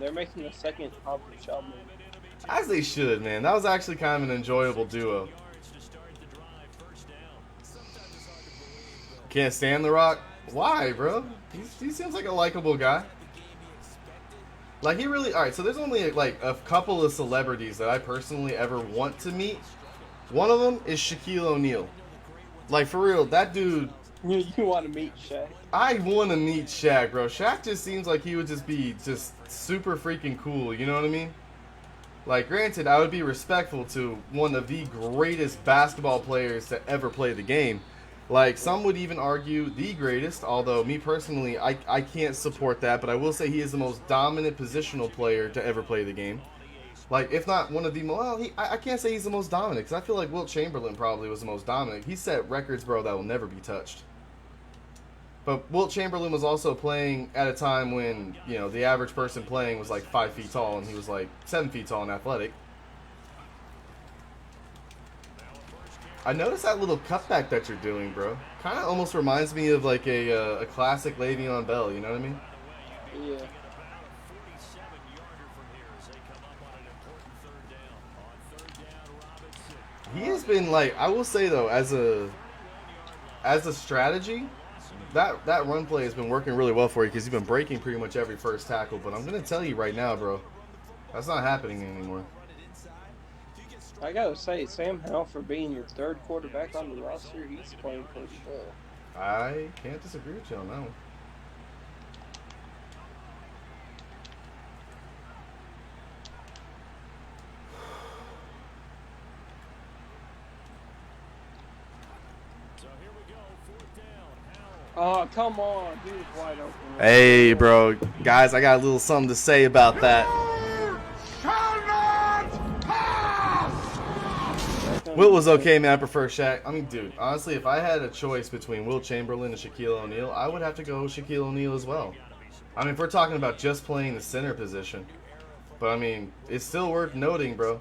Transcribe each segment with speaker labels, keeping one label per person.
Speaker 1: They're making a second Hobbs album.
Speaker 2: As they should, man. That was actually kind of an enjoyable duo. Can't stand The Rock? Why, bro? He seems like a likable guy. Like, he really... Alright, so there's only, like, a couple of celebrities that I personally ever want to meet. One of them is Shaquille O'Neal. Like, for real, that dude...
Speaker 1: You want to meet Shaq?
Speaker 2: I want to meet Shaq, bro. Shaq just seems like he would just be just super freaking cool, you know what I mean? Like, granted, I would be respectful to one of the greatest basketball players to ever play the game. Like, some would even argue the greatest, although me personally, I can't support that, but I will say he is the most dominant positional player to ever play the game. Like, if not one of the most, well, I can't say he's the most dominant, because I feel like Wilt Chamberlain probably was the most dominant. He set records, bro, that will never be touched. But Wilt Chamberlain was also playing at a time when, you know, the average person playing was like 5 feet tall, and he was like 7 feet tall and athletic. I noticed that little cutback that you're doing, bro. Kind of almost reminds me of like a classic Le'Veon Bell, you know what I mean?
Speaker 1: Yeah.
Speaker 2: He has been like, I will say though, as a strategy, that run play has been working really well for you because you've been breaking pretty much every first tackle. But I'm gonna tell you right now, bro, that's not happening anymore.
Speaker 1: I gotta say, Sam Howell, for being your third quarterback on the roster, he's playing pretty well.
Speaker 2: I can't disagree with you on that one.
Speaker 1: Oh, come on. He was wide open.
Speaker 2: Hey, bro. Guys, I got a little something to say about that. Wilt was okay, man. I prefer Shaq. I mean, dude, honestly, if I had a choice between Wilt Chamberlain and Shaquille O'Neal, I would have to go with Shaquille O'Neal as well. I mean, if we're talking about just playing the center position. But, I mean, it's still worth noting, bro.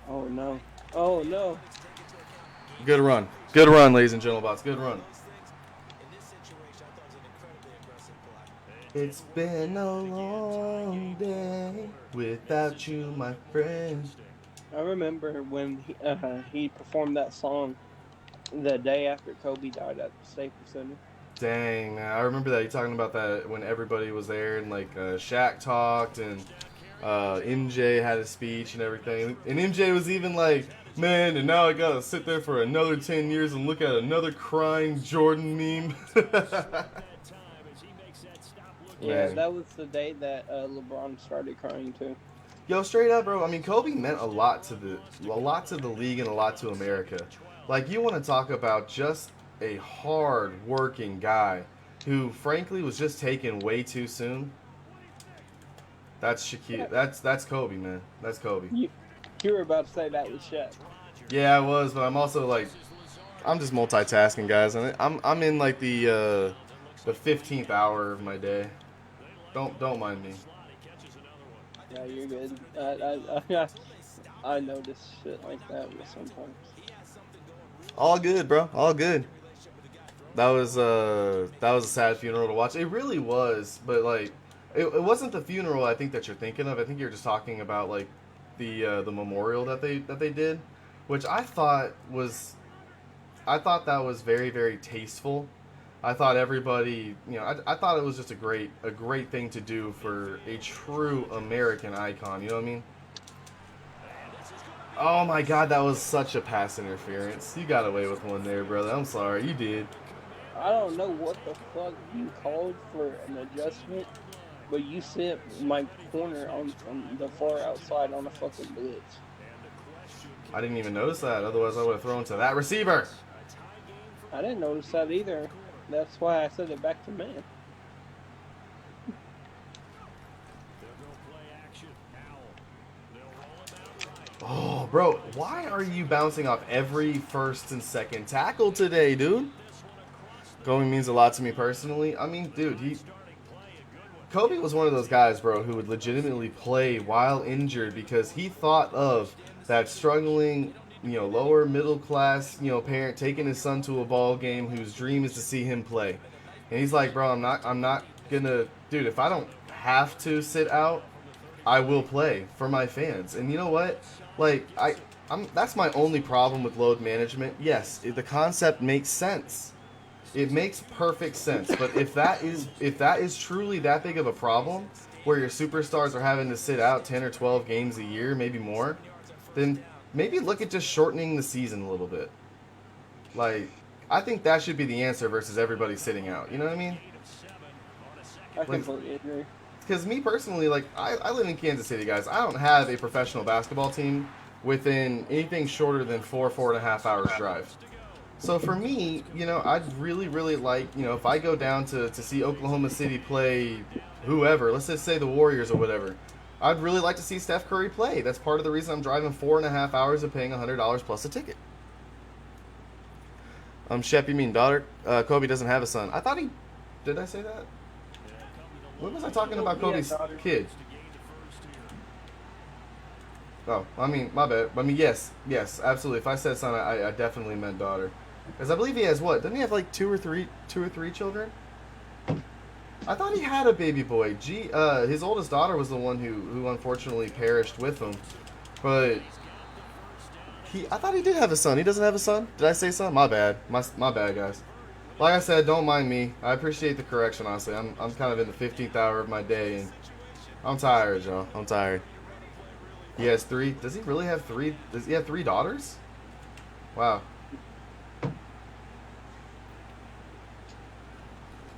Speaker 1: Oh, no. Oh, no.
Speaker 2: Good run. Good run, ladies and gentlemen. Bots. Good run. It's been a long day without you, my friend.
Speaker 1: I remember when he performed that song the day after Kobe died at the Staples Center.
Speaker 2: Dang, man. I remember that. You're talking about that when everybody was there and, like, Shaq talked and MJ had a speech and everything. And MJ was even like, man, and now I gotta sit there for another 10 years and look at another crying Jordan meme.
Speaker 1: Yeah,
Speaker 2: Man.
Speaker 1: that was the day that LeBron started crying too.
Speaker 2: Yo, straight up, bro. I mean, Kobe meant a lot to the league and a lot to America. Like, you want to talk about just a hard-working guy who, frankly, was just taken way too soon. That's Shaquille. That's Kobe, man. That's Kobe.
Speaker 1: You were about to say that was Shaq.
Speaker 2: Yeah, I was, but I'm also like, I'm just multitasking, guys, and I'm in like the 15th hour of my day. Don't mind me.
Speaker 1: Yeah, you're good. I notice shit like that sometimes.
Speaker 2: All good, bro. All good. That was a sad funeral to watch. It really was, but like, it wasn't the funeral I think that you're thinking of. I think you're just talking about like the memorial that they did, which I thought that was very, very tasteful. I thought everybody, you know, I thought it was just a great thing to do for a true American icon. You know what I mean? Oh my God, that was such a pass interference. You got away with one there, brother. I'm sorry, you did.
Speaker 1: I don't know what the fuck you called for an adjustment, but you sent my corner on the far outside on a fucking blitz.
Speaker 2: I didn't even notice that. Otherwise, I would have thrown to that receiver.
Speaker 1: I didn't notice that either. That's why I sent it back to man.
Speaker 2: Oh, bro, why are you bouncing off every first and second tackle today, dude? Going means a lot to me personally. I mean, dude, Kobe was one of those guys, bro, who would legitimately play while injured because he thought of that struggling, you know, lower middle class, you know, parent taking his son to a ball game whose dream is to see him play. And he's like, bro, I'm not gonna, dude, if I don't have to sit out, I will play for my fans. And you know what? Like that's my only problem with load management. Yes, the concept makes sense. It makes perfect sense. But if that is truly that big of a problem, where your superstars are having to sit out 10 or 12 games a year, maybe more, then maybe look at just shortening the season a little bit. Like, I think that should be the answer versus everybody sitting out. You know what I mean?
Speaker 1: I completely agree.
Speaker 2: Because me personally, like, I live in Kansas City, guys. I don't have a professional basketball team within anything shorter than 4.5 hours drive. So for me, you know, I'd really, really like, you know, if I go down to see Oklahoma City play whoever, let's just say the Warriors or whatever, I'd really like to see Steph Curry play. That's part of the reason I'm driving 4.5 hours and paying $100 plus a ticket. Shep, you mean daughter? Kobe doesn't have a son. I thought he... Did I say that? When was I talking about Kobe's kid? Oh, I mean, my bad. I mean, yes, absolutely. If I said son, I definitely meant daughter. Because I believe he has what? Doesn't he have like two or three children? I thought he had a baby boy. His oldest daughter was the one who unfortunately perished with him. But I thought he did have a son. He doesn't have a son? Did I say son? My bad. My bad, guys. Like I said, don't mind me. I appreciate the correction, honestly. I'm kind of in the 15th hour of my day, and I'm tired, y'all. I'm tired. He has 3. Does he really have 3? Does he have 3 daughters? Wow.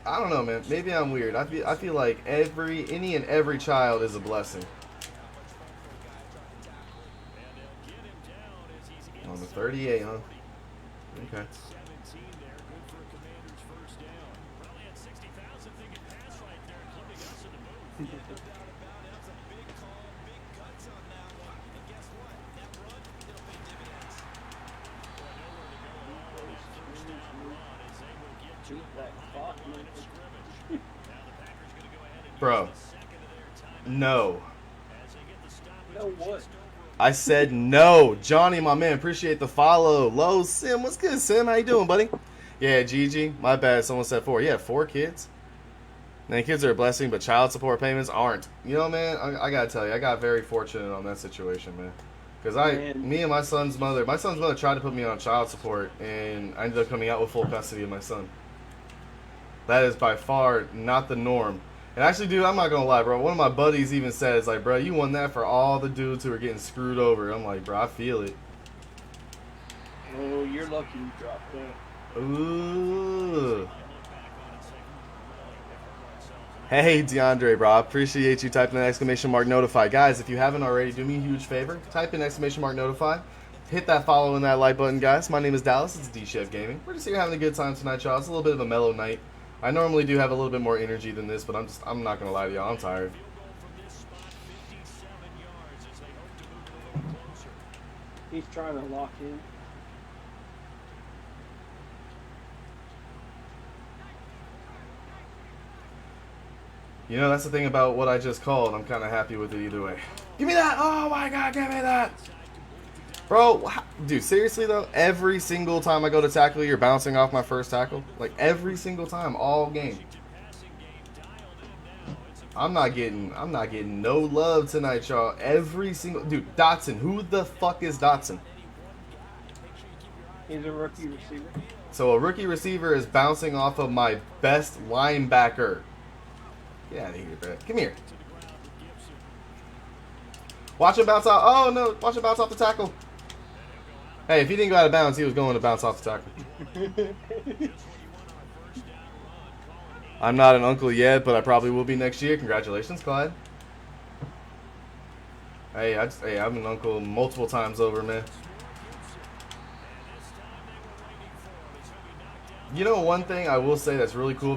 Speaker 2: I don't know, man. Maybe I'm weird. I feel like any and every child is a blessing. On the 38, huh? Okay. Bro. No.
Speaker 1: No what?
Speaker 2: I said no. Johnny, my man, appreciate the follow. Low Sim, what's good, Sim? How you doing, buddy? Yeah, Gigi, my bad. Someone said 4. Yeah, 4 kids. And kids are a blessing, but child support payments aren't. You know, man, I gotta tell you, I got very fortunate on that situation, man. Because me and my son's mother tried to put me on child support, and I ended up coming out with full custody of my son. That is by far not the norm. And actually, dude, I'm not gonna lie, bro. One of my buddies even says, like, bro, you won that for all the dudes who are getting screwed over. I'm like, bro, I feel it.
Speaker 1: Oh, you're lucky you dropped that.
Speaker 2: Ooh. Hey, DeAndre, bro. I appreciate you typing an exclamation mark notify. Guys, if you haven't already, do me a huge favor. Type in exclamation mark notify. Hit that follow and that like button, guys. My name is Dallas. It's D-Shep Gaming. We're just here having a good time tonight, y'all. It's a little bit of a mellow night. I normally do have a little bit more energy than this, but I'm not going to lie to y'all. I'm tired.
Speaker 1: He's trying to lock in.
Speaker 2: You know, that's the thing about what I just called. I'm kind of happy with it either way. Give me that! Oh my god, give me that! Bro, dude, seriously though, every single time I go to tackle, you're bouncing off my first tackle. Like, every single time, all game. I'm not getting no love tonight, y'all. Every single... Dude, Dotson. Who the fuck is Dotson?
Speaker 1: He's a rookie receiver.
Speaker 2: So a rookie receiver is bouncing off of my best linebacker. Get out of here, bro. Come here. Watch him bounce out. Oh, no. Watch him bounce off the tackle. Hey, if he didn't go out of bounds, he was going to bounce off the tackle. I'm not an uncle yet, but I probably will be next year. Congratulations, Clyde. Hey, I'm an uncle multiple times over, man. You know, one thing I will say that's really cool about